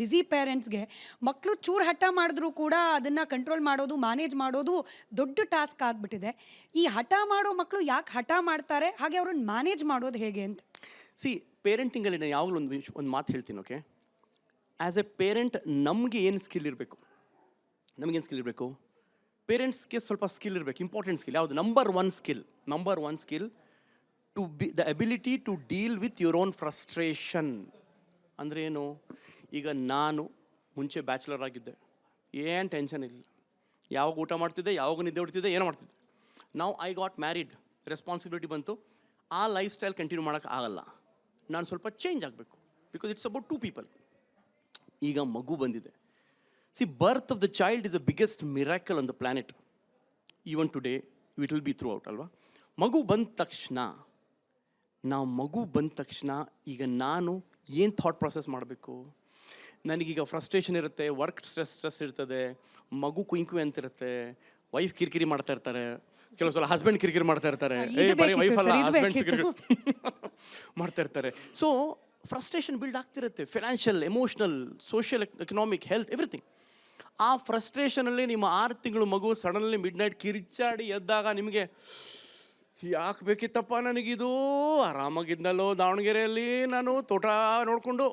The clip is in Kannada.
ಬ್ಯುಸಿ ಪೇರೆಂಟ್ಸ್ಗೆ ಮಕ್ಕಳು ಚೂರು ಹಠ ಮಾಡಿದ್ರೂ ಕೂಡ ಅದನ್ನು ಕಂಟ್ರೋಲ್ ಮಾಡೋದು ಮ್ಯಾನೇಜ್ ಮಾಡೋದು ದೊಡ್ಡ ಟಾಸ್ಕ್ ಆಗಿಬಿಟ್ಟಿದೆ. ಈ ಹಠ ಮಾಡೋ ಮಕ್ಕಳು ಯಾಕೆ ಹಠ ಮಾಡ್ತಾರೆ, ಹಾಗೆ ಅವ್ರನ್ನ ಮ್ಯಾನೇಜ್ ಮಾಡೋದು ಹೇಗೆ ಅಂತ? ಸಿ, ಪೇರೆಂಟಿಂಗಲ್ಲಿ ನಾನು ಯಾವಾಗಲೂ ಒಂದು ಮಾತು ಹೇಳ್ತೀನಿ. ಓಕೆ, ಆ್ಯಸ್ ಎ ಪೇರೆಂಟ್ ನಮಗೆ ಏನು ಸ್ಕಿಲ್ ಇರಬೇಕು? ನಮಗೇನು ಸ್ಕಿಲ್ ಇರಬೇಕು? ಪೇರೆಂಟ್ಸ್ಗೆ ಸ್ವಲ್ಪ ಸ್ಕಿಲ್ ಇರಬೇಕು, ಇಂಪಾರ್ಟೆಂಟ್ ಸ್ಕಿಲ್. ಯಾವುದು? Number one skill to be the ability to deal with your own frustration. ಅಂದರೆ ಏನು? ಈಗ ನಾನು ಮುಂಚೆ ಬ್ಯಾಚುಲರ್ ಆಗಿದ್ದೆ, ಏನು ಟೆನ್ಷನ್ ಇಲ್ಲ, ಯಾವಾಗ ಊಟ ಮಾಡ್ತಿದ್ದೆ, ಯಾವಾಗ ನಿದ್ದೆ ಹೊಡ್ತಿದ್ದೆ, ಏನೋ ಮಾಡ್ತಿದ್ದೆ. ನಾವು ಐ ಗಾಟ್ ಮ್ಯಾರಿಡ್, ರೆಸ್ಪಾನ್ಸಿಬಿಲಿಟಿ ಬಂತು, ಆ ಲೈಫ್ ಸ್ಟೈಲ್ ಕಂಟಿನ್ಯೂ ಮಾಡೋಕ್ಕೆ ಆಗಲ್ಲ, ನಾನು ಸ್ವಲ್ಪ ಚೇಂಜ್ ಆಗಬೇಕು, ಬಿಕಾಸ್ ಇಟ್ಸ್ ಅಬೌಟ್ 2 people. ಈಗ ಮಗು ಬಂದಿದೆ. C, birth of the child is the biggest miracle on the planet. Even today it will be through out ಅಲ್ವಾ? ಮಗು ಬಂದ ತಕ್ಷಣ ಈಗ ನಾನು ಏನು ಥಾಟ್ ಪ್ರೊಸೆಸ್ ಮಾಡಬೇಕು? ನನಗೀಗ ಫ್ರಸ್ಟ್ರೇಷನ್ ಇರುತ್ತೆ, ವರ್ಕ್ ಸ್ಟ್ರೆಸ್ ಇರ್ತದೆ, ಮಗು ಕುಂಕು ಅಂತಿರುತ್ತೆ, ವೈಫ್ ಕಿರಿಕಿರಿ ಮಾಡ್ತಾ ಇರ್ತಾರೆ, ಕೆಲವು ಸಲ ಹಸ್ಬೆಂಡ್ ಕಿರಿಕಿರಿ ಮಾಡ್ತಾ ಇರ್ತಾರೆ, ಬರೀ ವೈಫ್ ಅಲ್ಲ ಹಸ್ಬೆಂಡ್ ಕಿರಿಕಿರಿ ಮಾಡ್ತಾ ಇರ್ತಾರೆ. ಸೊ ಫ್ರಸ್ಟ್ರೇಷನ್ ಬಿಲ್ಡ್ ಆಗ್ತಿರುತ್ತೆ, financial, emotional, social, economic, health, everything. ಆ ಫ್ರಸ್ಟ್ರೇಷನಲ್ಲಿ ನಿಮ್ಮ 6 ತಿಂಗಳು ಮಗು ಸಡನ್ಲಿ ಮಿಡ್ ನೈಟ್ ಕಿರಿಚಾಡಿ ಎದ್ದಾಗ ನಿಮಗೆ ಯಾಕೆ ಬೇಕಿತ್ತಪ್ಪ ನನಗಿದು, ಆರಾಮಾಗಿದ್ನಲ್ಲೋ ದಾವಣಗೆರೆಯಲ್ಲಿ ನಾನು ತೋಟ ನೋಡಿಕೊಂಡು